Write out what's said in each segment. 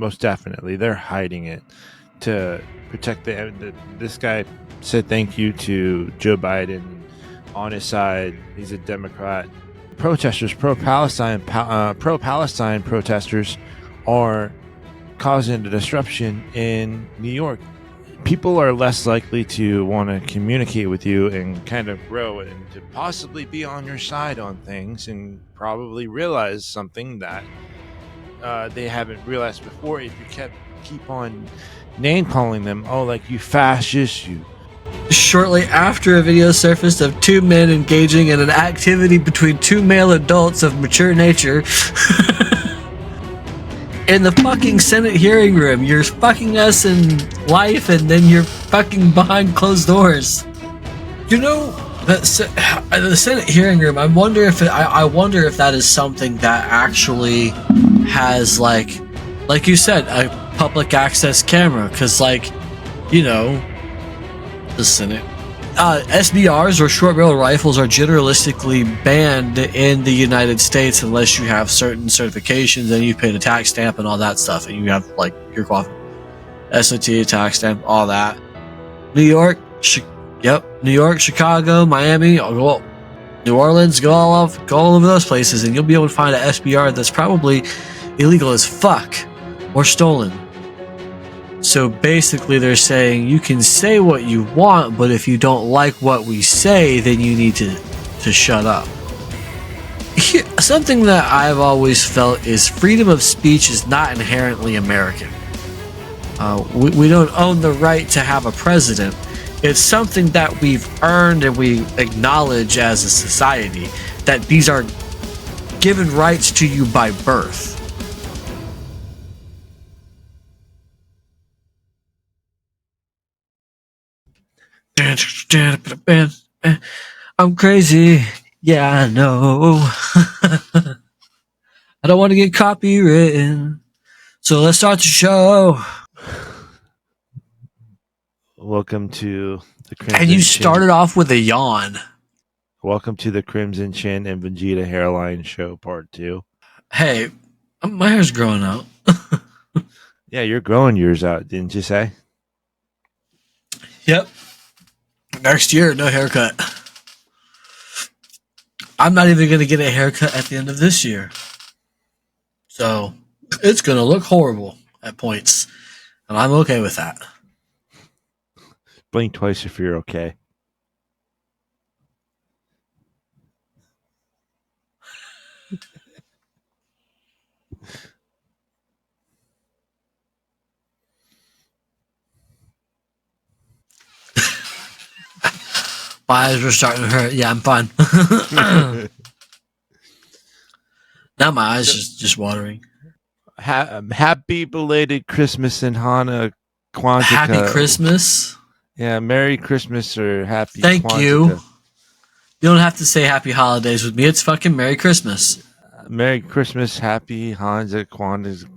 most definitely. They're hiding it to protect this guy said thank you to Joe Biden on his side. He's a Democrat. Protesters, pro-Palestine protesters are causing a disruption in New York. People are less likely to want to communicate with you and kind of grow and to possibly be on your side on things and probably realize something that they haven't realized before if you keep on name calling them, oh, like you fascist, you. Shortly after a video surfaced of two men engaging in an activity between two male adults of mature nature in the fucking Senate hearing room. You're fucking us in life and then you're fucking behind closed doors. You know, the Senate hearing room, I wonder if that is something that actually has like you said, a public access camera, because like, you know, the Senate SBRs or short barrel rifles are generalistically banned in the United States unless you have certain certifications and you pay the tax stamp and all that stuff, and you have like your SOT, tax stamp, all that. New York, Chicago, Miami, New Orleans, go all over those places, and you'll be able to find an SBR that's probably illegal as fuck or stolen. So basically they're saying you can say what you want, but if you don't like what we say, then you need to shut up. Something that I've always felt is freedom of speech is not inherently American. We don't own the right to have a president. It's something that we've earned and we acknowledge as a society, that these are given rights to you by birth. I'm crazy. Yeah, I know. I don't want to get copywritten. So let's start the show. Welcome to the Crimson And you started off with a yawn. Welcome to the Crimson Chin and Vegeta Hairline Show Part 2. Hey, my hair's growing out. Yeah, you're growing yours out, didn't you say? Yep. Next year, no haircut. I'm not even going to get a haircut at the end of this year. So, it's going to look horrible at points. And I'm okay with that. Blink twice if you're okay. My eyes were starting to hurt. Yeah, I'm fine. Now my eyes just watering. Happy belated Christmas and Hanukkah, Kwanzaa. Happy Christmas. Yeah, Merry Christmas or Happy Thank Kwanzaa. you. You don't have to say Happy Holidays with me. It's fucking Merry Christmas. Merry Christmas, Happy Hanukkah,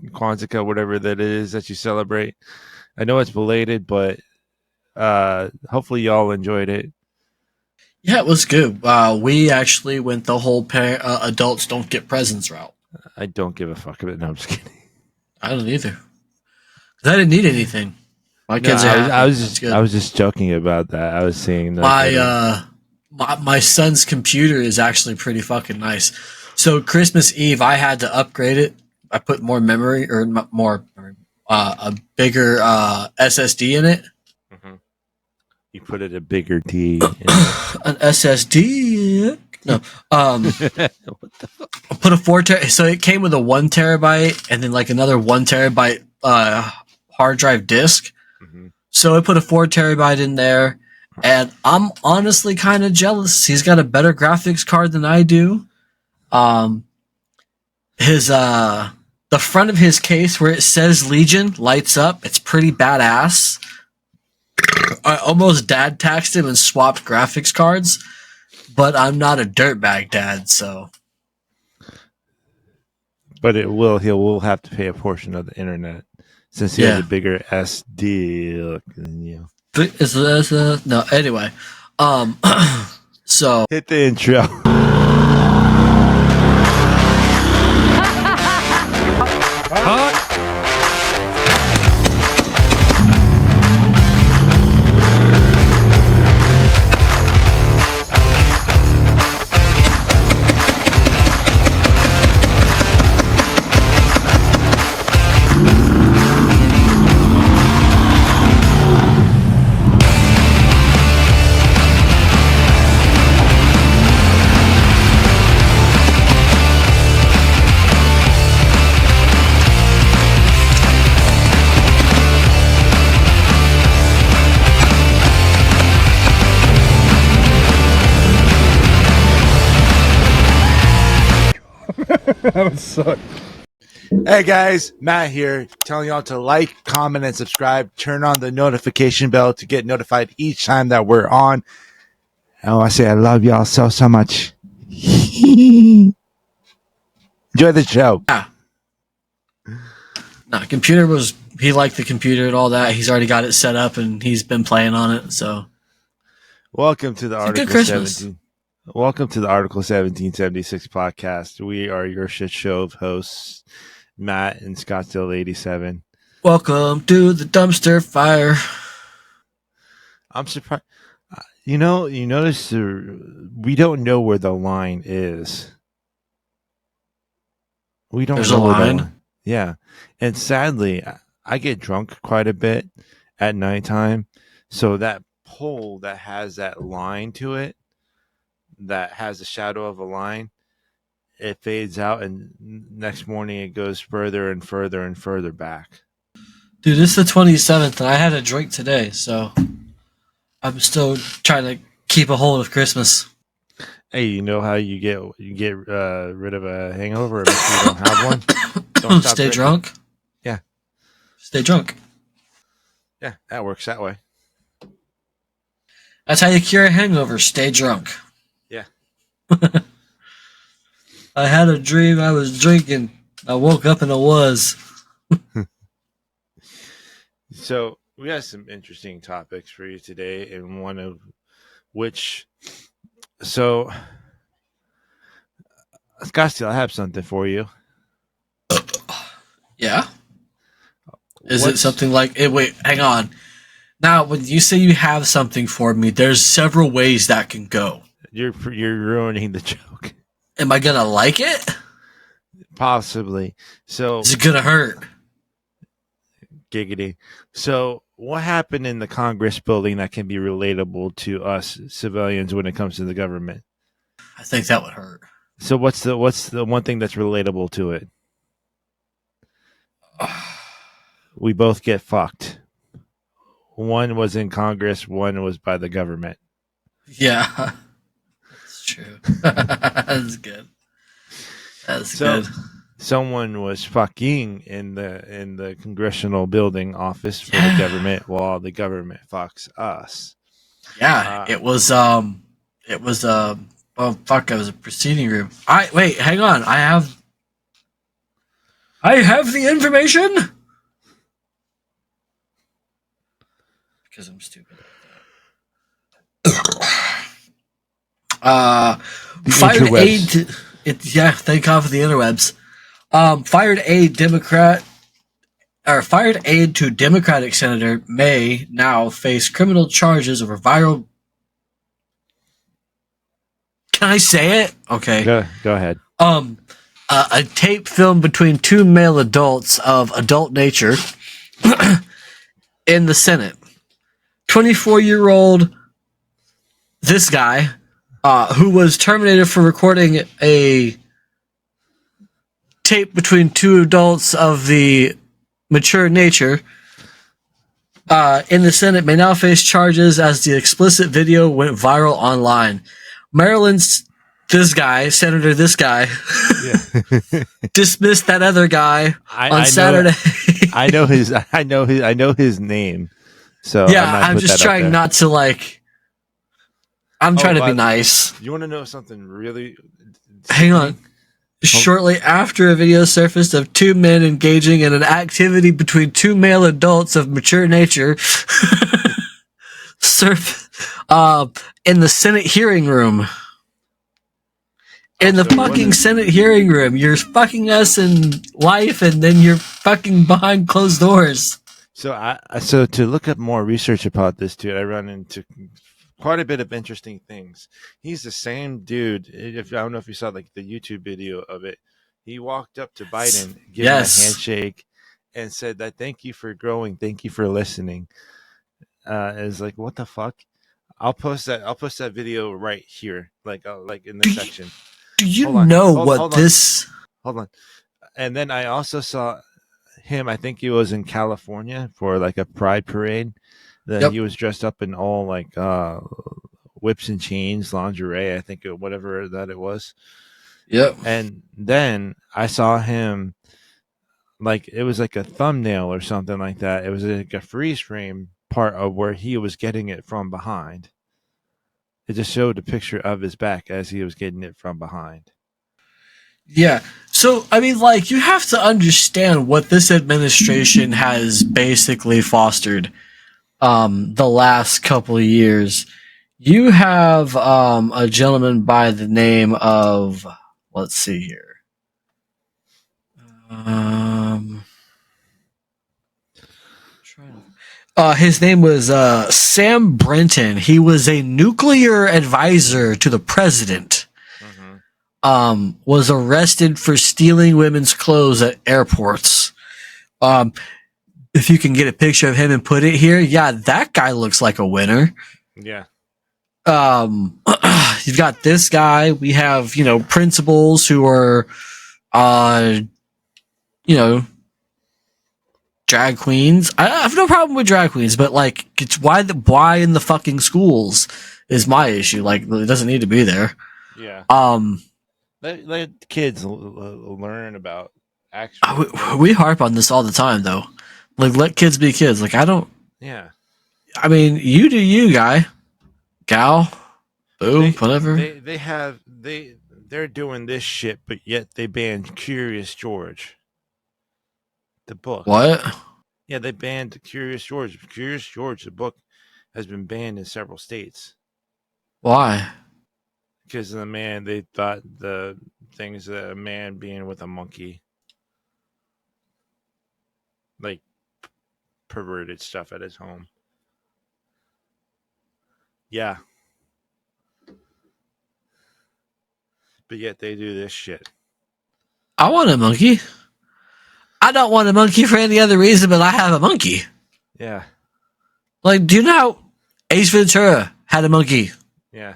Kwanzaa, whatever that is that you celebrate. I know it's belated, but hopefully y'all enjoyed it. Yeah, it was good. We actually went the whole adults don't get presents route. I don't give a fuck about it. No, I'm just kidding. I don't either. 'Cause I didn't need anything. My kids are happy. I was just joking about that. I was saying that my son's computer is actually pretty fucking nice. So Christmas Eve, I had to upgrade it. I put more memory or a bigger SSD in it. Mm-hmm. You put it a bigger D. An SSD. No. What the fuck? I put a 4 terabyte. So it came with a 1 terabyte and then like another 1 terabyte hard drive disk. Mm-hmm. So I put a 4 terabyte in there, and I'm honestly kind of jealous. He's got a better graphics card than I do. His the front of his case where it says Legion lights up. It's pretty badass. I almost dad taxed him and swapped graphics cards, but I'm not a dirtbag dad, so. But he will have to pay a portion of the internet since he has a bigger SD than you. No, anyway. So hit the intro. That would suck. Hey guys, Matt here, telling y'all to like, comment, and subscribe. Turn on the notification bell to get notified each time that we're on. Oh, I say I love y'all so much. Enjoy the show. Yeah. No, computer was, he liked the computer and all that. He's already got it set up and he's been playing on it. So, welcome to the it's a good Article Christmas. 17. Welcome to the Article 1776 podcast. We are your shit show of hosts, Matt and Scottsdale 87. Welcome to the dumpster fire. I'm surprised. You notice we don't know where the line is. We don't There's know a where line? the line. Yeah. And sadly, I get drunk quite a bit at nighttime. So that pole that has that line to it, that has the shadow of a line, it fades out, and next morning it goes further and further and further back. Dude, it's the 27th and I had a drink today. So, I'm still trying to keep a hold of Christmas. Hey, you know how you get rid of a hangover if you don't have one? Don't stop Stay drinking. drunk? Yeah. Stay drunk. Yeah, that works that way. That's how you cure a hangover. Stay drunk. Yeah. I had a dream I was drinking. I woke up and I was. So we have some interesting topics for you today, and one of which, so Scottsdale, I have something for you. Yeah? Is it something like... wait, hang on. Now, when you say you have something for me, there's several ways that can go. You're ruining the joke. Am I gonna like it? Possibly. So Is it gonna hurt? Giggity. So what happened in the Congress building that can be relatable to us civilians when it comes to the government? I think that would hurt. So what's the one thing that's relatable to it? We both get fucked. One was in Congress, one was by the government. Yeah. That's true. That's good. That's good. Someone was fucking in the congressional building office for the government while the government fucks us. Yeah, it was oh fuck, it was a proceeding room. Wait, hang on. I have the information because I'm stupid. Fired aid. Thank God for the interwebs. Fired aide to Democratic Senator may now face criminal charges over viral. Can I say it? Okay. Go ahead. A tape filmed between two male adults of adult nature in the Senate. 24-year-old this guy, who was terminated for recording a tape between two adults of the mature nature in the Senate, may now face charges as the explicit video went viral online. Maryland's Senator this guy, dismissed that other guy on Saturday. I know his name. So yeah, I'm just trying not to like. I'm trying to be nice. You want to know something really? Hang on. Shortly after a video surfaced of two men engaging in an activity between two male adults of mature nature, in the Senate hearing room. In the fucking Senate hearing room, you're fucking us in life, and then you're fucking behind closed doors. So to look up more research about this dude, I run into quite a bit of interesting things. He's the same dude. I don't know if you saw like the YouTube video of it. He walked up to Biden, gave him a handshake, and said that thank you for growing, thank you for listening. It's like, what the fuck? I'll post that video right here, like in this section. Do you know this? Hold on. And then I also saw him. I think he was in California for like a pride parade. He was dressed up in all like whips and chains, lingerie. I think whatever that it was. Yep. And then I saw him, like, it was like a thumbnail or something like that. It was like a freeze frame part of where he was getting it from behind. It just showed a picture of his back as he was getting it from behind. Yeah. So, I mean, like, you have to understand what this administration has basically fostered the last couple of years. You have a gentleman by the name of, let's see here. His name was Sam Brenton. He was a nuclear advisor to the president. Was arrested for stealing women's clothes at airports. If you can get a picture of him and put it here, yeah, that guy looks like a winner. Yeah. You've got this guy. We have, principals who are, drag queens. I have no problem with drag queens, but like, it's why in the fucking schools is my issue. Like, it doesn't need to be there. Yeah. Let kids learn about actual. We harp on this all the time, though. Like, let kids be kids. Like, I don't. Yeah. I mean, you do you, guy, gal, boo, whatever. They're doing this shit, but yet they banned Curious George, the book. What? Yeah, they banned Curious George. Curious George, the book, has been banned in several states. Why? Because of the man, they thought the things that a man being with a monkey, like perverted stuff at his home. Yeah. But yet they do this shit. I want a monkey. I don't want a monkey for any other reason, but I have a monkey. Yeah. Like, do you know how Ace Ventura had a monkey? Yeah.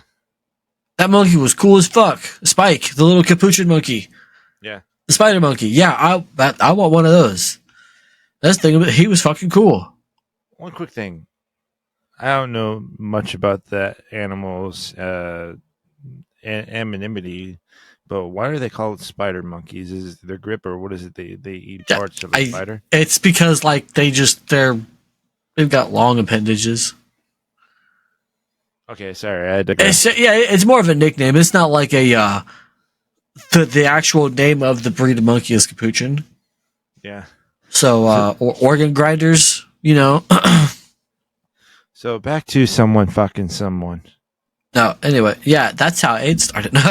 That monkey was cool as fuck. Spike, the little capuchin monkey. Yeah. The spider monkey. Yeah, I want one of those. That's the thing about it. He was fucking cool. One quick thing. I don't know much about that animal's anonymity, but why are they called spider monkeys? Is it their grip, or what is it? They eat parts of a spider? It's because like they've got long appendages. Okay, sorry. I had to go. It's more of a nickname. It's not like the actual name of the breed of monkey is capuchin. Yeah. So organ grinders, So back to someone fucking someone. No, anyway, yeah, that's how AIDS started. No,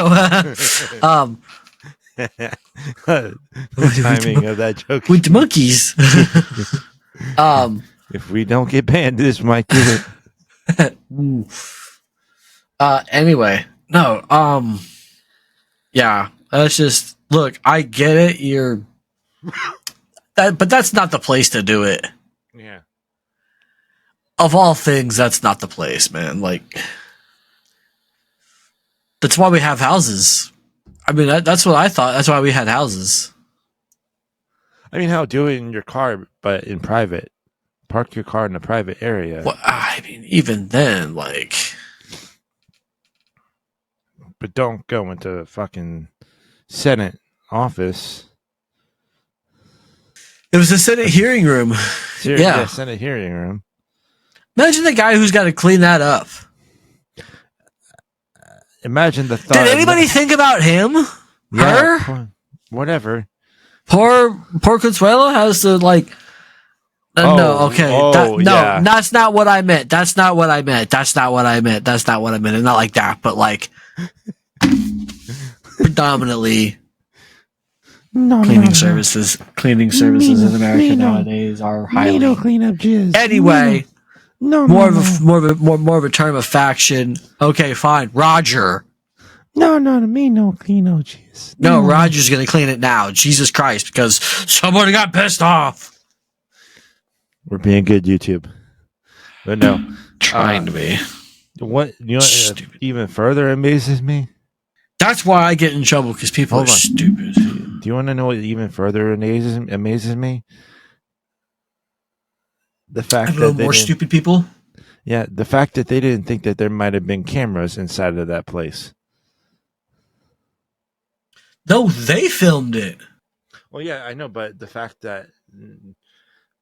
The timing of that joke. with the monkeys. If we don't get banned, this might do it. Anyway, no, yeah, that's just, look, I get it, but that's not the place to do it. Yeah. Of all things, that's not the place, man. Like, that's why we have houses. I mean, that's what I thought. That's why we had houses. I mean, do it in your car, but in private. Park your car in a private area. Well, I mean, even then, like... But don't go into a fucking Senate office. It was a Senate hearing room. Yeah, Senate hearing room. Imagine the guy who's got to clean that up. Imagine the thought. Did anybody think about him? Yeah, her? Whatever. Poor Consuelo has to, like... no, okay. Yeah. That's not what I meant. That's not what I meant. It's not like that, but like... predominantly... Cleaning services in America nowadays are highly... clean up jizz. Anyway... More of a term of faction. Okay, fine. Roger. No, me no clean no jizz. No, Roger's gonna clean it now. Jesus Christ, because somebody got pissed off. We're being good, YouTube. But no. Trying to be. What even further amazes me? That's why I get in trouble, because people are stupid. Do you want to know what even further amazes me? The fact that more stupid people. Yeah, the fact that they didn't think that there might have been cameras inside of that place. No, they filmed it. Well, yeah, I know, but the fact that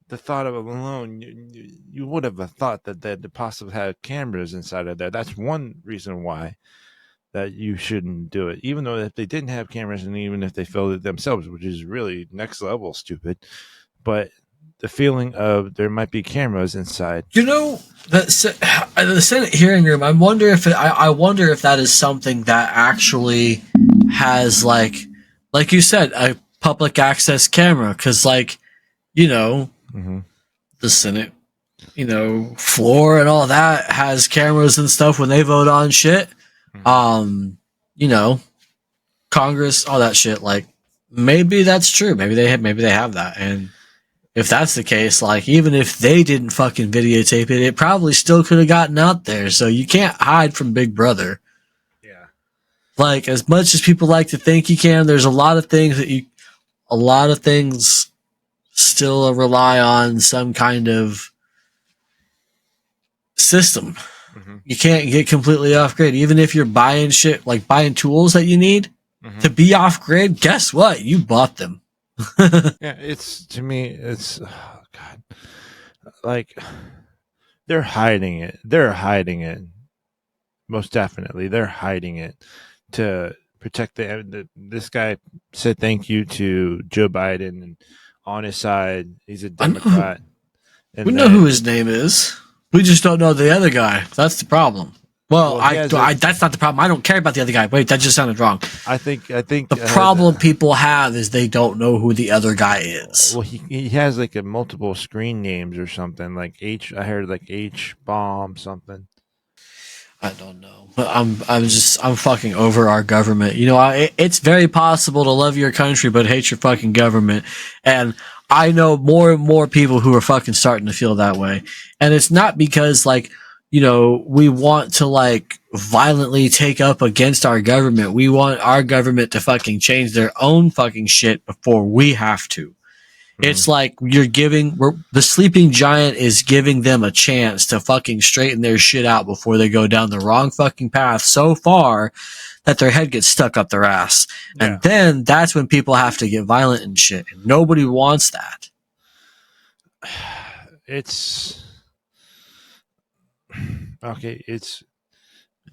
the thought of it alone, you would have thought that they'd possibly have cameras inside of there. That's one reason why that you shouldn't do it, even though if they didn't have cameras and even if they filmed it themselves, which is really next level stupid. But the feeling of there might be cameras inside. You know, the Senate hearing room. I wonder if I wonder if that is something that actually has like you said, a public access camera. Because Mm-hmm. the Senate, floor and all that has cameras and stuff when they vote on shit. Mm-hmm. Congress, all that shit. Like maybe that's true. Maybe they have that. And if that's the case, like even if they didn't fucking videotape it, it probably still could have gotten out there. So you can't hide from Big Brother. Yeah. Like as much as people like to think you can, there's a lot of things still rely on some kind of system. Mm-hmm. You can't get completely off grid. Even if you're buying shit, like buying tools that you need to be off grid, guess what? You bought them. Yeah, to me, oh God, like they're hiding it. They're hiding it. Most definitely, they're hiding it to protect this guy said thank you to Joe Biden and on his side, he's a Democrat. We know who his name is. We just don't know the other guy. That's the problem. Well, that's not the problem. I don't care about the other guy. Wait, that just sounded wrong. I think the problem people have is they don't know who the other guy is. Well, he has like a multiple screen names or something like I heard like H bomb something. I don't know, but I'm fucking over our government. It's very possible to love your country but hate your fucking government, and I know more and more people who are fucking starting to feel that way. And it's not because we want to like violently take up against our government. We want our government to fucking change their own fucking shit before we have to. Mm-hmm. It's like the sleeping giant is giving them a chance to fucking straighten their shit out before they go down the wrong fucking path so far that their head gets stuck up their ass. Yeah. And then that's when people have to get violent and shit. And nobody wants that. It's okay. It's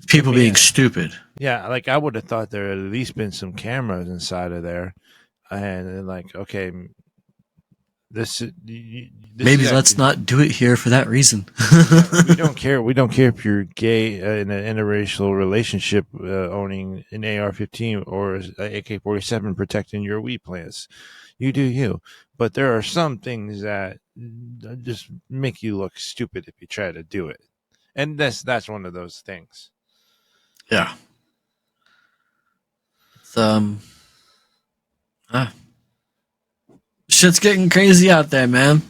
people being stupid. Yeah, like I would have thought there had at least been some cameras inside of there, and like, okay, this maybe let's not do it here for that reason. We don't care. We don't care if you're gay in an interracial relationship, owning an AR-15 or an AK-47, protecting your weed plants. You do you. But there are some things that just make you look stupid if you try to do it, and that's one of those things. Yeah. Shit's getting crazy out there, man.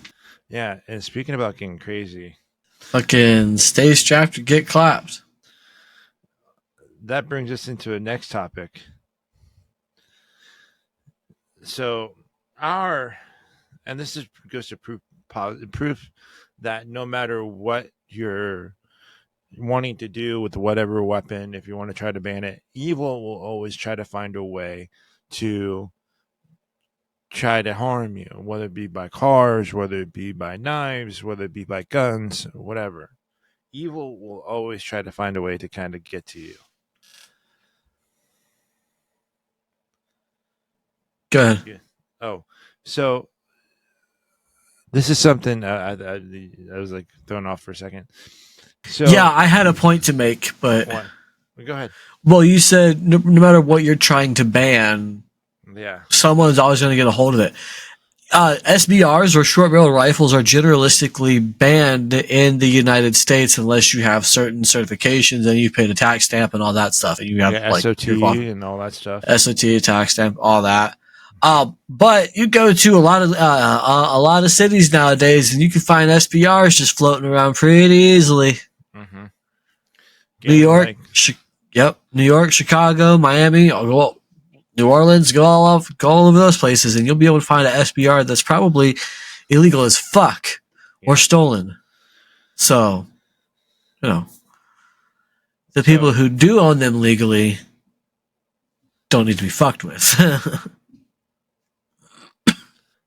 Yeah, and speaking about getting crazy, fucking stay strapped to get clapped. That brings us into a next topic. So and this goes to proof that no matter what you're wanting to do with whatever weapon, if you want to try to ban it, evil will always try to find a way to try to harm you, whether it be by cars, whether it be by knives, whether it be by guns, whatever. Evil will always try to find a way to kind of get to you. Go ahead. Yeah. Oh, so this is something I was like thrown off for a second. So yeah, I had a point to make, but go ahead. Well, you said no matter what you're trying to ban, someone's always going to get a hold of it. SBRs or short barrel rifles are generalistically banned in the United States unless you have certain certifications and you've paid a tax stamp and all that stuff. And you have like SOT and all that stuff. SOT, tax stamp, all that. But you go to a lot of cities nowadays and you can find SBRs just floating around pretty easily. Mm-hmm. New York, New York, Chicago, Miami, New Orleans, go all over those places, and you'll be able to find an SBR that's probably illegal as fuck or stolen. So, the people who do own them legally don't need to be fucked with.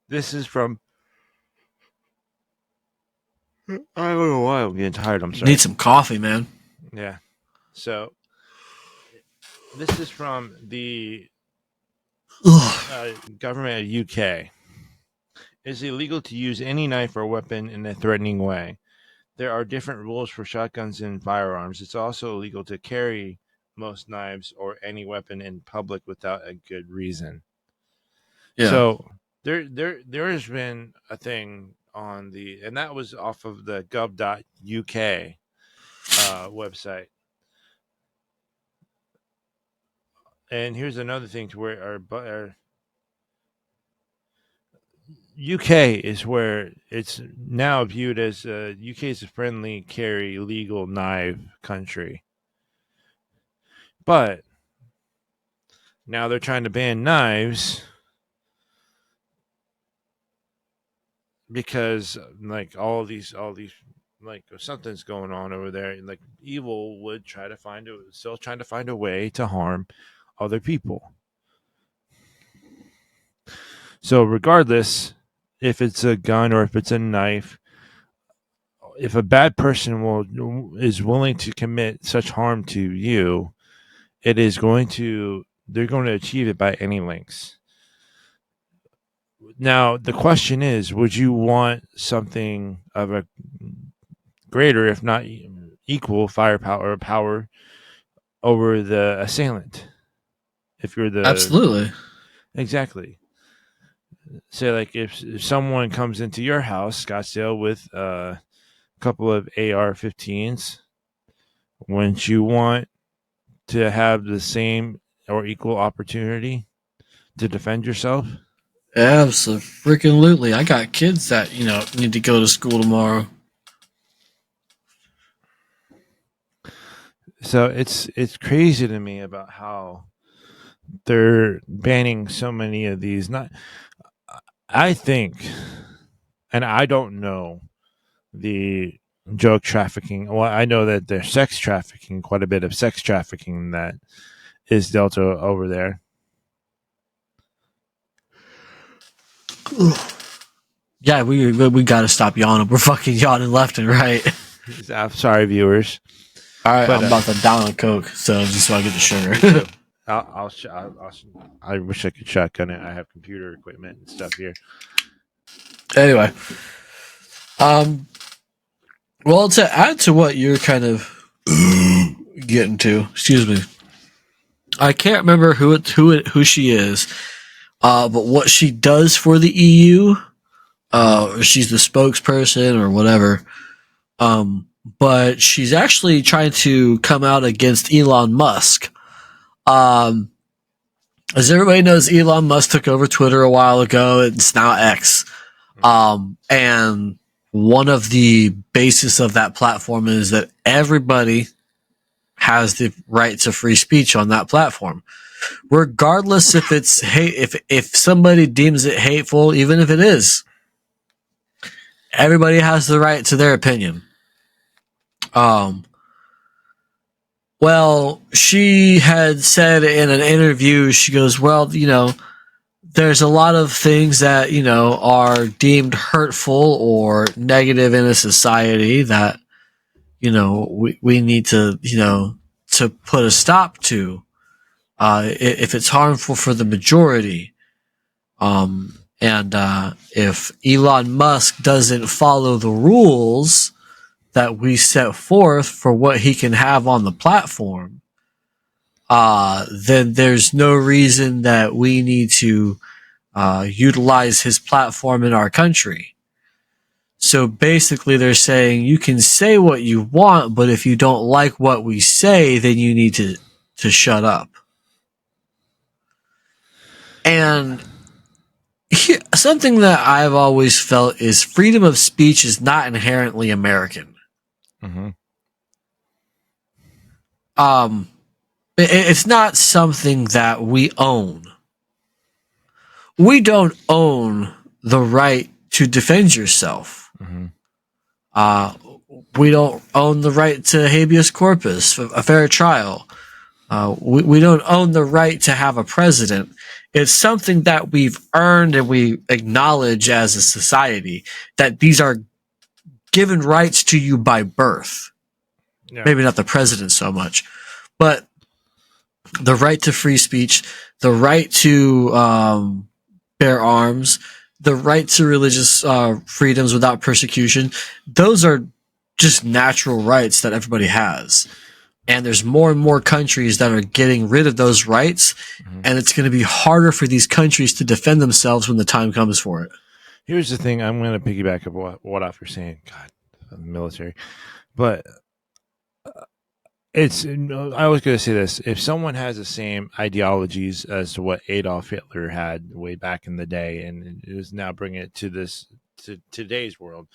This is from. I don't know why I'm getting tired. I'm sorry. Need some coffee, man. Yeah. So this is from the government of UK. It's illegal to use any knife or weapon in a threatening way. There are different rules for shotguns and firearms. It's also illegal to carry most knives or any weapon in public without a good reason. Yeah. So there has been a thing on and that was off of the gov.uk website. And here's another thing to where our UK is where it's now viewed as UK is a friendly carry legal knife country. But now they're trying to ban knives because like all these like something's going on over there. Like evil would still trying to find a way to harm other people. So regardless if it's a gun or if it's a knife, if a bad person is willing to commit such harm to you, they're going to achieve it by any lengths. Now the question is, would you want something of a greater, if not equal, firepower or power over the assailant? If you're the Absolutely. Exactly. Say like if someone comes into your house, Scottsdale, with a couple of AR-15s, wouldn't you want to have the same or equal opportunity to defend yourself? Absolutely. I got kids that, need to go to school tomorrow. So it's crazy to me about how they're banning so many of these. I think, and I don't know the drug trafficking. Well, I know that there's sex trafficking, quite a bit of sex trafficking that is dealt over there. Yeah, we got to stop yawning. We're fucking yawning left and right. I'm sorry, viewers. All right, I'm about to down a Coke, so just so I get the sugar. I wish I could shotgun it. I have computer equipment and stuff here. Anyway, well, to add to what you're kind of getting to, excuse me, I can't remember who she is, but what she does for the EU, she's the spokesperson or whatever. But she's actually trying to come out against Elon Musk. As everybody knows, Elon Musk took over Twitter a while ago. It's now X. And one of the basis of that platform is that everybody has the right to free speech on that platform, regardless if it's if somebody deems it hateful, even if it is. Everybody has the right to their opinion. Well, she had said in an interview, she goes, well, there's a lot of things that, are deemed hurtful or negative in a society that, we need to, to put a stop to, if it's harmful for the majority. And if Elon Musk doesn't follow the rules that we set forth for what he can have on the platform, then there's no reason that we need to utilize his platform in our country. So basically they're saying you can say what you want, but if you don't like what we say, then you need to shut up. And something that I've always felt is freedom of speech is not inherently American. Mm-hmm. It's not something that we own. We don't own the right to defend yourself. Mm-hmm. We don't own the right to habeas corpus, a fair trial. We don't own the right to have a president. It's something that we've earned and we acknowledge as a society that these are given rights to you by birth. Yeah. Maybe not the president so much, but the right to free speech, the right to bear arms, the right to religious freedoms without persecution. Those are just natural rights that everybody has. And there's more and more countries that are getting rid of those rights, and it's going to be harder for these countries to defend themselves when the time comes for it. Here's the thing. I'm going to piggyback up what off you're saying. God, the military. But I was going to say this. If someone has the same ideologies as to what Adolf Hitler had way back in the day and is now bringing it to today's world,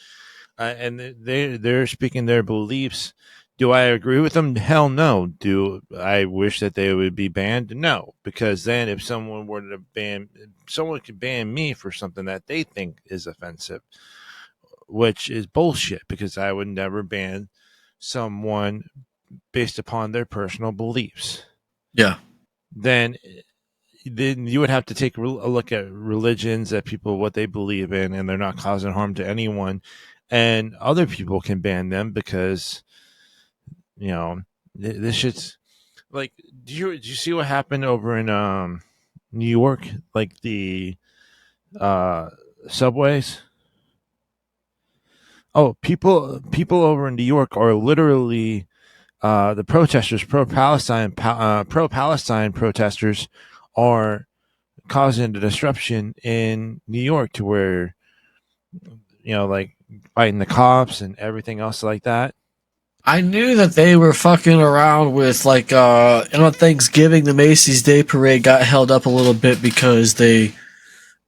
and they're speaking their beliefs, do I agree with them? Hell no. Do I wish that they would be banned? No, because then if someone were to someone could ban me for something that they think is offensive, which is bullshit, because I would never ban someone based upon their personal beliefs. Yeah. Then you would have to take a look at religions, at people, what they believe in, and they're not causing harm to anyone. And other people can ban them because, this shit's like, did you see what happened over in New York? Like the subways? Oh, people over in New York are literally the protesters, pro-Palestine protesters are causing a disruption in New York to where, like fighting the cops and everything else like that. I knew that they were fucking around with on Thanksgiving, the Macy's Day Parade got held up a little bit because they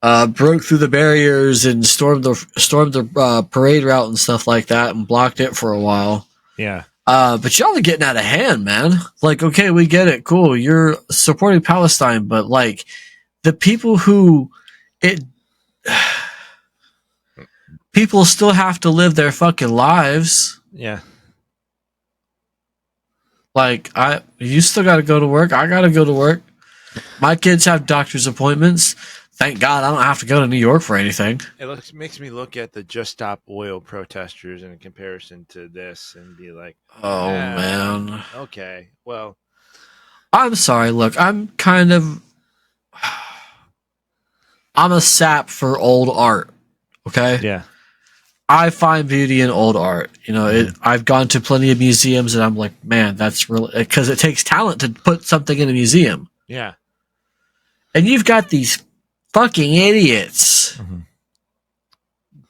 broke through the barriers and stormed the parade route and stuff like that and blocked it for a while. Yeah. But y'all are getting out of hand, man. Like, okay, we get it. Cool. You're supporting Palestine, but like the people people still have to live their fucking lives. Yeah. Like, you still got to go to work. I got to go to work. My kids have doctor's appointments. Thank God I don't have to go to New York for anything. It makes me look at the Just Stop Oil protesters in comparison to this and be like, oh, man. Okay, well. I'm sorry. Look, I'm a sap for old art. Okay? Yeah. I find beauty in old art. I've gone to plenty of museums and I'm like, man, that's really, because it takes talent to put something in a museum. Yeah. And you've got these fucking idiots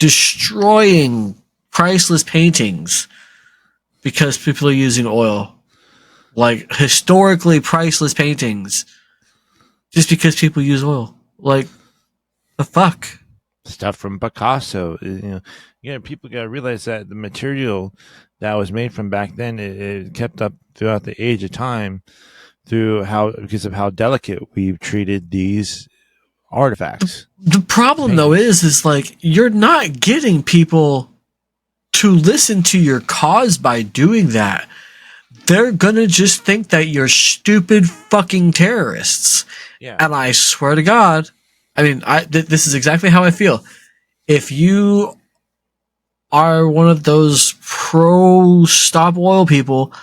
destroying priceless paintings because people are using oil. Like, historically priceless paintings just because people use oil. Like, the fuck? Stuff from Picasso, people got to realize that the material that was made from back then, it kept up throughout the age of time because of how delicate we've treated these artifacts. The problem though is like, you're not getting people to listen to your cause by doing that. They're gonna just think that you're stupid fucking terrorists. Yeah. And I swear to God, I mean, this is exactly how I feel. If you are one of those pro stop oil people,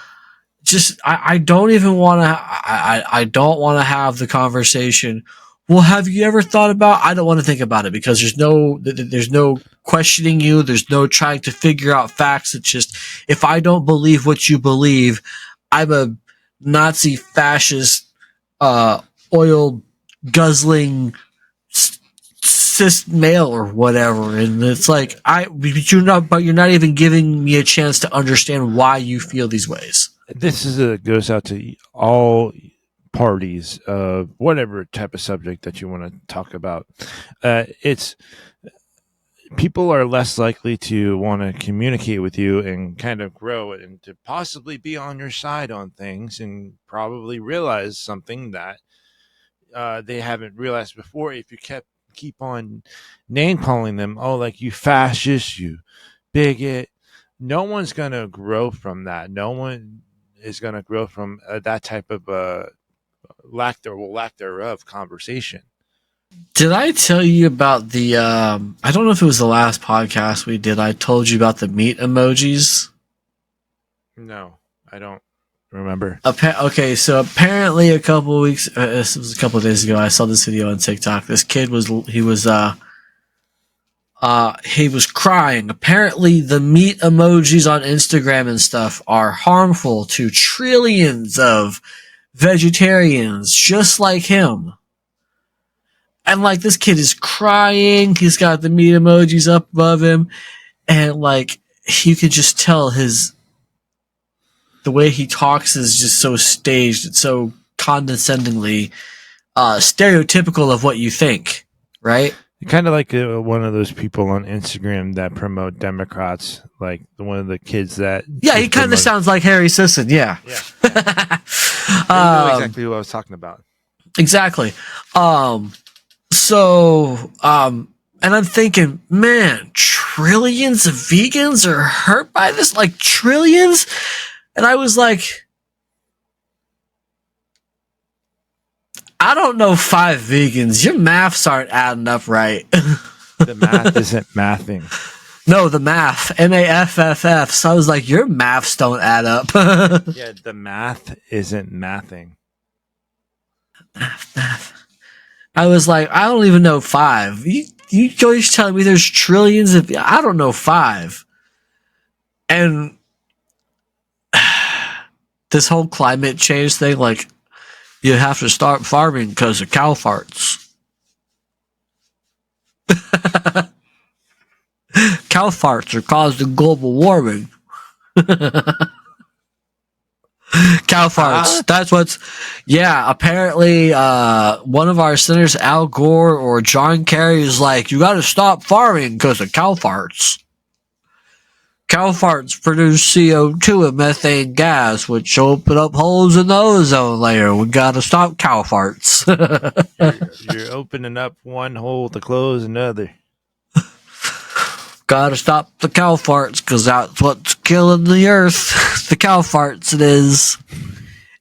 I don't even want to. I don't want to have the conversation. Well, have you ever thought about? I don't want to think about it because there's no questioning you. There's no trying to figure out facts. It's just, if I don't believe what you believe, I'm a Nazi fascist, oil guzzling cis male or whatever. And it's like, you're not even giving me a chance to understand why you feel these ways. This goes out to all parties of whatever type of subject that you want to talk about. It's people are less likely to want to communicate with you and kind of grow and to possibly be on your side on things and probably realize something that they haven't realized before. If you keep on name calling them, like you fascist, you bigot, no one's gonna grow from that. No one. is going to grow from that type of lack thereof conversation. Did I tell you about the, I don't know if it was the last podcast we did, I told you about the meat emojis? No, I don't remember. Okay, so apparently a couple of weeks, this was a couple of days ago, I saw this video on TikTok. This kid was crying. Apparently the meat emojis on Instagram and stuff are harmful to trillions of vegetarians just like him. And like this kid is crying, he's got the meat emojis up above him, and like you could just tell the way he talks is just so staged, it's so condescendingly stereotypical of what you think, right? Kind of like one of those people on Instagram that promote Democrats, like one of the kids that. Yeah, he kind of sounds like Harry Sisson. Yeah. You know exactly who I was talking about. Exactly. And I'm thinking, man, trillions of vegans are hurt by this, like trillions. And I was like, I don't know 5 vegans. Your maths aren't adding up right. The math isn't mathing. No, the math. M-A-F-F-F. So I was like, your maths don't add up. Yeah, the math isn't mathing. Math. I was like, I don't even know 5. You always telling me there's trillions of... I don't know 5. And this whole climate change thing, like, you have to start farming because of cow farts. Cow farts are causing global warming. Cow farts. That's what's... Yeah, apparently one of our senators, Al Gore or John Kerry, is like, you got to stop farming because of cow farts. Cow farts produce CO2 and methane gas, which open up holes in the ozone layer. We got to stop cow farts. You're opening up one hole to close another. Gotta stop the cow farts, because that's what's killing the earth. The cow farts it is.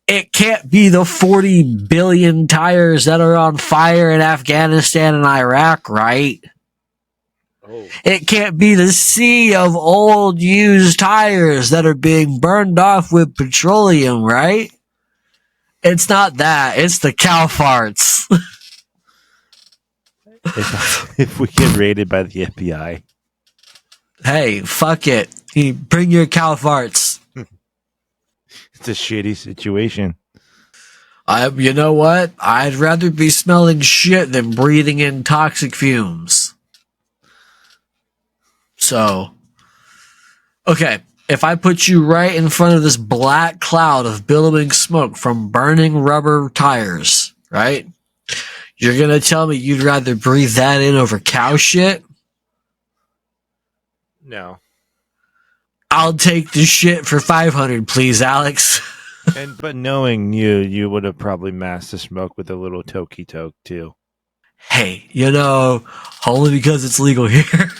It can't be the 40 billion tires that are on fire in Afghanistan and Iraq, right? Oh. It can't be the sea of old used tires that are being burned off with petroleum, right? It's not that. It's the cow farts. If we get raided by the FBI. Hey, fuck it. You bring your cow farts. It's a shitty situation. You know what? I'd rather be smelling shit than breathing in toxic fumes. So, okay, if I put you right in front of this black cloud of billowing smoke from burning rubber tires, right? You're gonna tell me you'd rather breathe that in over cow shit? No. I'll take the shit for 500, please, Alex. But knowing you would have probably masked the smoke with a little tokey toke too. Hey, only because it's legal here.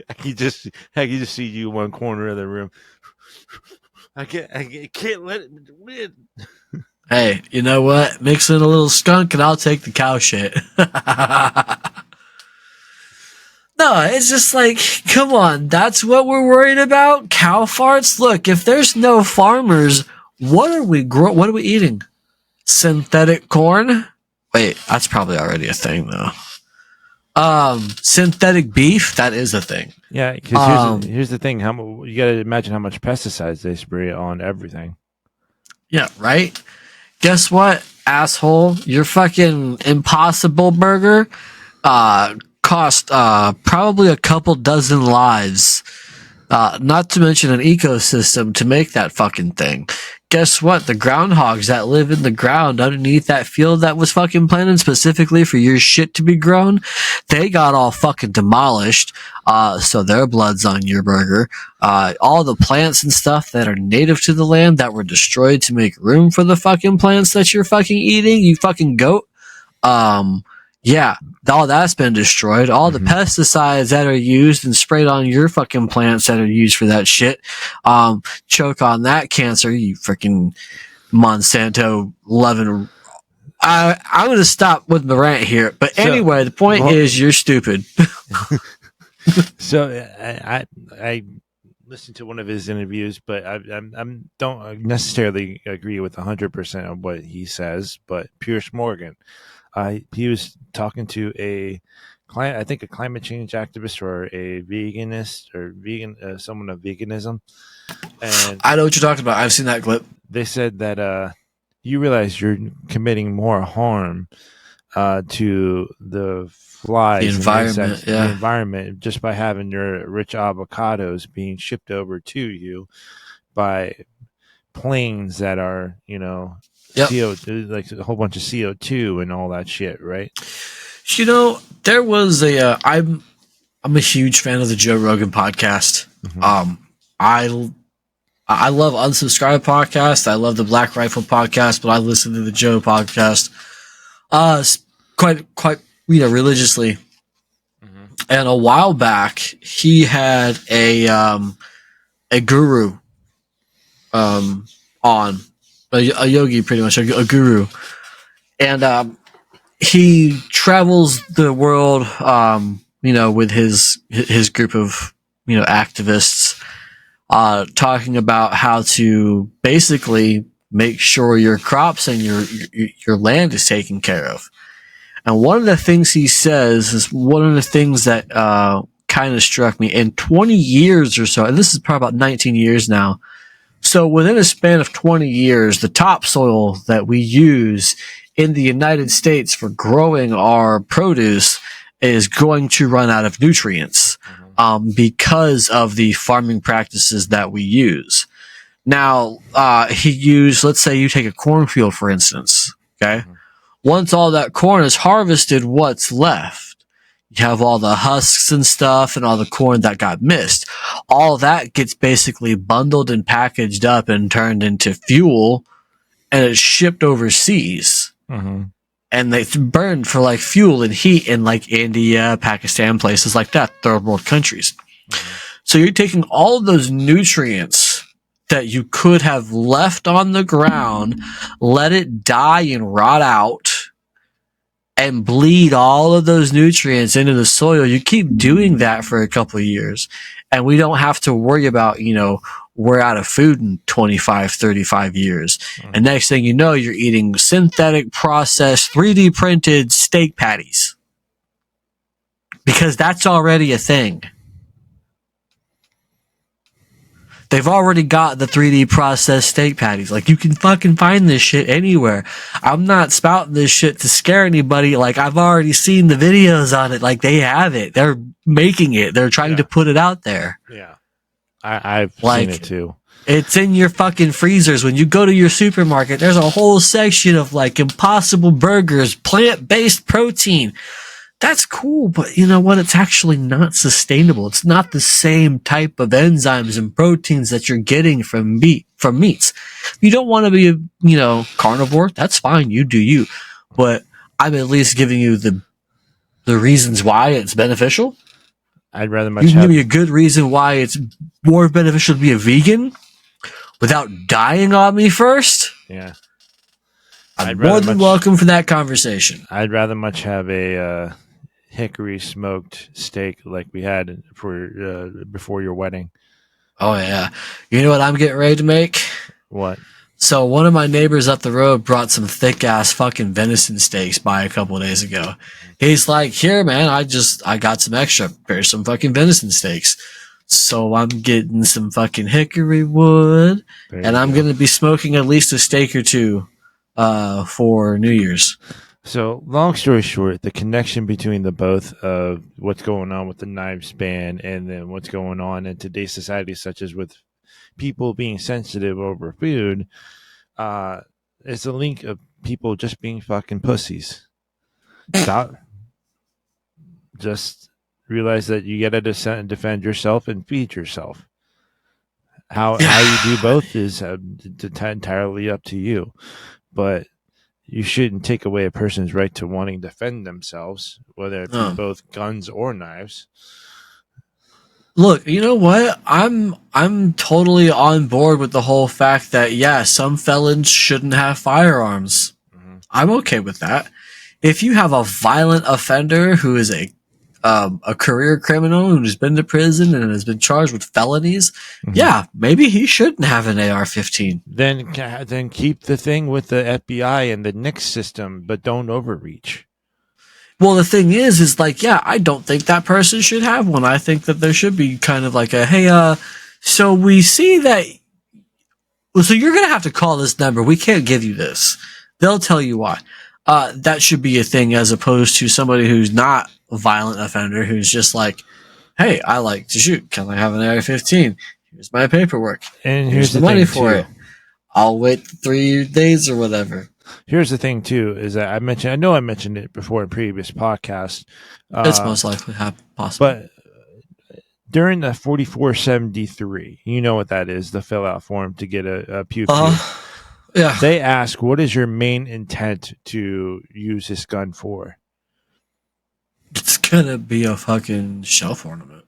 I can just see you in one corner of the room. I can't let it win. Hey, you know what? Mix in a little skunk and I'll take the cow shit. No, it's just like, come on, that's what we're worried about? Cow farts? Look, if there's no farmers, what are we eating? Synthetic corn? Wait, that's probably already a thing, though. Synthetic beef? That is a thing. Yeah, because here's the thing. You got to imagine how much pesticides they spray on everything. Yeah, right? Guess what, asshole? Your fucking Impossible Burger cost probably a couple dozen lives, not to mention an ecosystem to make that fucking thing. Guess what? The groundhogs that live in the ground underneath that field that was fucking planted specifically for your shit to be grown, they got all fucking demolished, so their blood's on your burger. All the plants and stuff that are native to the land that were destroyed to make room for the fucking plants that you're fucking eating, you fucking goat. Yeah, all that's been destroyed. All the pesticides that are used and sprayed on your fucking plants that are used for that shit, choke on that cancer, you freaking Monsanto loving. I'm going to stop with the rant here. But anyway, the point is you're stupid. So I listened to one of his interviews, but I don't necessarily agree with 100% of what he says. But Pierce Morgan, he was talking to a climate change activist or a veganist or someone of veganism, and I know what you're talking about. I've seen that clip. they said that you realize you're committing more harm to the flies, The environment, insects, the environment, just by having your rich avocados being shipped over to you by planes that are, CO2, like a whole bunch of CO2 and all that shit, right? There was I'm a huge fan of the Joe Rogan podcast. I love Unsubscribed podcast. I love the Black Rifle podcast, but I listen to the Joe podcast quite religiously. And a while back, he had a guru on, a yogi, pretty much a guru, and he travels the world, with his group of activists, talking about how to basically make sure your crops and your land is taken care of. And one of the things he says is one of the things that kind of struck me in 20 years or so, and this is probably about 19 years now. So within a span of 20 years, the topsoil that we use in the United States for growing our produce is going to run out of nutrients because of the farming practices that we use. Now, let's say you take a cornfield, for instance, okay? Once all that corn is harvested, what's left? You have all the husks and stuff and all the corn that got missed. All that gets basically bundled and packaged up and turned into fuel, and it's shipped overseas. And it's burned for like fuel and heat in like India, Pakistan, places like that, third world countries. So you're taking all of those nutrients that you could have left on the ground, let it die and rot out, and bleed all of those nutrients into the soil. You keep doing that for a couple of years, and we don't have to worry about, we're out of food in 25, 35 years. And next thing you know, you're eating synthetic processed 3D printed steak patties. Because that's already a thing. They've already got the 3D processed steak patties. Like, you can fucking find this shit anywhere. I'm not spouting this shit to scare anybody. Like, I've already seen the videos on it. Like, they have it. They're making it. They're trying to put it out there. Yeah. I've seen it too. It's in your fucking freezers. When you go to your supermarket, there's a whole section of like Impossible Burgers, plant-based protein. That's cool, but you know what? It's actually not sustainable. It's not the same type of enzymes and proteins that you're getting from meats. If you don't want to be a, carnivore, that's fine. You do you. But I'm at least giving you the reasons why it's beneficial. I'd rather much you can give me a good reason why it's more beneficial to be a vegan without dying on me first. Yeah. I'm more than welcome for that conversation. I'd rather much have a hickory smoked steak like we had for before your wedding. Oh, yeah. You know what I'm getting ready to make? What? So one of my neighbors up the road brought some thick-ass fucking venison steaks by a couple of days ago. He's like, here, man, I got some extra. Here's some fucking venison steaks. So I'm getting some fucking hickory wood, and I'm going to be smoking at least a steak or two for New Year's. So, long story short, the connection between the both of what's going on with the knives ban and then what's going on in today's society, such as with people being sensitive over food, is a link of people just being fucking pussies. Stop. Just realize that you got to defend yourself and feed yourself. How you do both is entirely up to you. But you shouldn't take away a person's right to wanting to defend themselves, whether it be both guns or knives. Look, you know what? I'm totally on board with the whole fact that some felons shouldn't have firearms. Mm-hmm. I'm okay with that. If you have a violent offender who is a career criminal who's been to prison and has been charged with felonies, maybe he shouldn't have an AR-15. Then keep the thing with the FBI and the NICS system, but don't overreach. Well, the thing is like, I don't think that person should have one. I think that there should be kind of like a, hey, so we see that, so you're going to have to call this number. We can't give you this. They'll tell you why. That should be a thing, as opposed to somebody who's not a violent offender, who's just like, hey, I like to shoot. Can I have an AR-15? Here's my paperwork. And here's the money thing for it. I'll wait 3 days or whatever. Here's the thing, too, is that I know I mentioned it before in previous podcasts. It's most likely possible. But during the 4473, you know what that is, the fill-out form to get a pew-pew. Yeah. They ask, what is your main intent to use this gun for? It's going to be a fucking shelf ornament.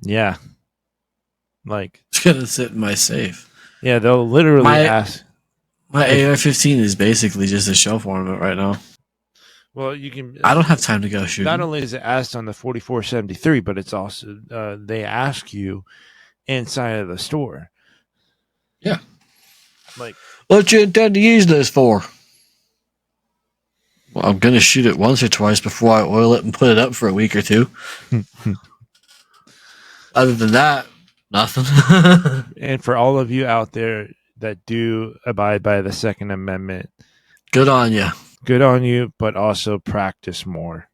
Yeah. Like, it's going to sit in my safe. Yeah, they'll literally ask. My AR-15 is basically just a shelf ornament right now. Well, you can. I don't have time to go shooting. Not only is it asked on the 4473, but it's also they ask you inside of the store. Yeah. Like, what you intend to use this for? Well, I'm gonna shoot it once or twice before I oil it and put it up for a week or two. Other than that, nothing. And for all of you out there that do abide by the Second Amendment, good on you. Good on you, but also practice more.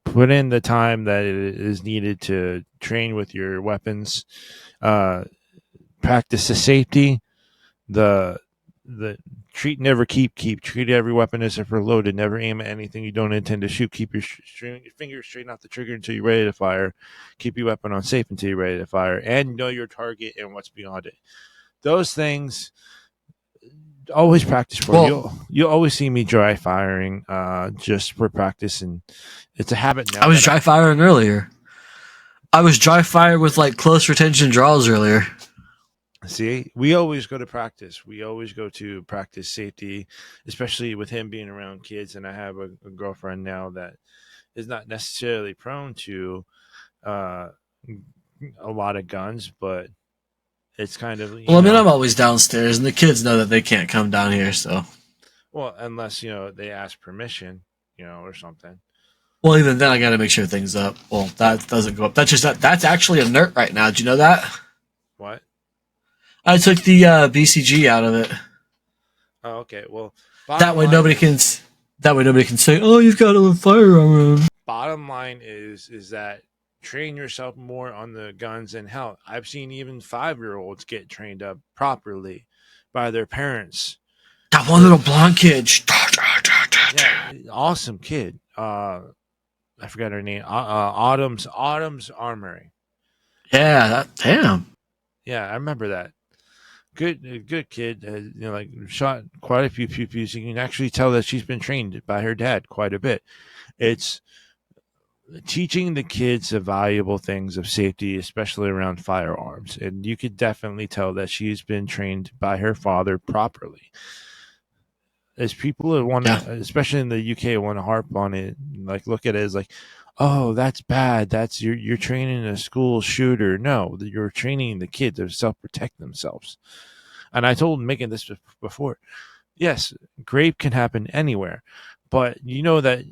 Put in the time that it is needed to train with your weapons. Practice the safety. The treat, never keep. Treat every weapon as if loaded. Never aim at anything you don't intend to shoot. Keep your fingers straight off the trigger until you're ready to fire. Keep your weapon on safe until you're ready to fire. And know your target and what's beyond it. Those things, always practice for. You'll always see me dry firing just for practice, and it's a habit now. I was dry firing earlier. I was dry fire with like close retention draws earlier. See, we always go to practice. We always go to practice safety, especially with him being around kids. And I have a girlfriend now that is not necessarily prone to a lot of guns, but it's kind of. Well, I mean, I'm always downstairs, and the kids know that they can't come down here. So, well, unless they ask permission, or something. Well, even then, I got to make sure things up. Well, that doesn't go up. That's actually inert right now. Did you know that? What? I took the BCG out of it. Oh, okay. Well, that way nobody can say, "Oh, you've got a firearm." Bottom line is that train yourself more on the guns, and hell, I've seen even 5-year-olds get trained up properly by their parents. That one little blonde kid. Yeah, awesome kid. I forgot her name. Autumn's Armory. Yeah, damn. Yeah, I remember that. Good kid. Shot quite a few pew-pews. You can actually tell that she's been trained by her dad quite a bit. It's teaching the kids the valuable things of safety, especially around firearms. And you could definitely tell that she's been trained by her father properly. As people that want to, especially in the UK, want to harp on it, like look at it as like, oh, that's bad. That's you're training a school shooter. No, you're training the kids to self-protect themselves. And I told Megan this before. Yes, rape can happen anywhere, but you know that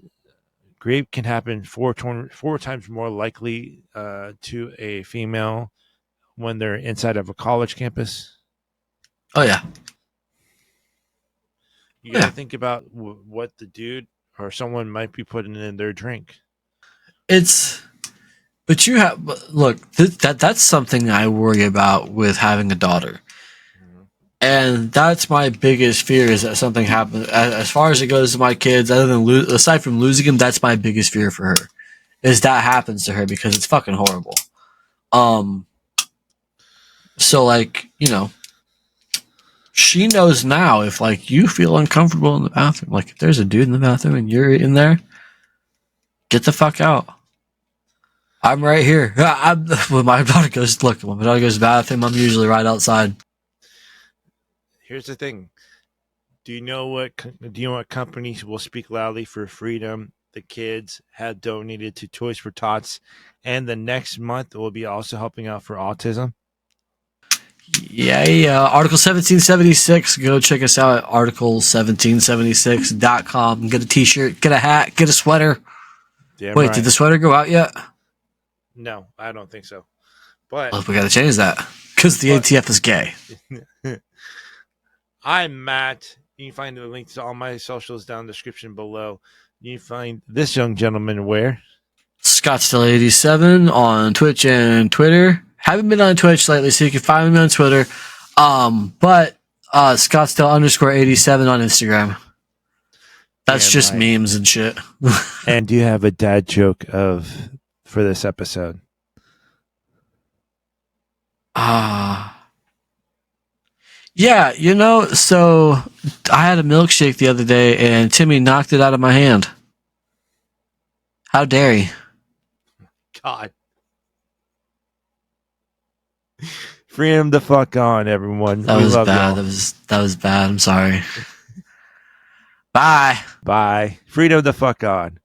rape can happen four times more likely to a female when they're inside of a college campus. Oh yeah. You got to think about what the dude or someone might be putting in their drink. But you have, look, that's something I worry about with having a daughter. Mm-hmm. And that's my biggest fear, is that something happens. As far as it goes to my kids, aside from losing them, that's my biggest fear for her, is that happens to her, because it's fucking horrible. So she knows now if like you feel uncomfortable in the bathroom, like if there's a dude in the bathroom and you're in there, get the fuck out. I'm right here. When my daughter goes to the bathroom, I'm usually right outside. Here's the thing. Do you know what companies will speak loudly for freedom? The kids have donated to Toys for Tots, and the next month will be also helping out for autism. Yeah. Article 1776. Go check us out at article1776.com. Get a t-shirt, get a hat, get a sweater. Damn Wait, right. did the sweater go out yet? No, I don't think so. But we got to change that because the ATF is gay. I'm Matt. You can find the links to all my socials down in the description below. You can find this young gentleman where? Scottsdale87 on Twitch and Twitter. Haven't been on Twitch lately, so you can find me on Twitter. But Scottsdale_87 on Instagram. That's just memes and shit. And do you have a dad joke for this episode? Yeah, so I had a milkshake the other day and Timmy knocked it out of my hand. How dare he? God. Freedom the fuck on, everyone. That was bad. That was bad. I'm sorry. Bye. Bye. Freedom the fuck on.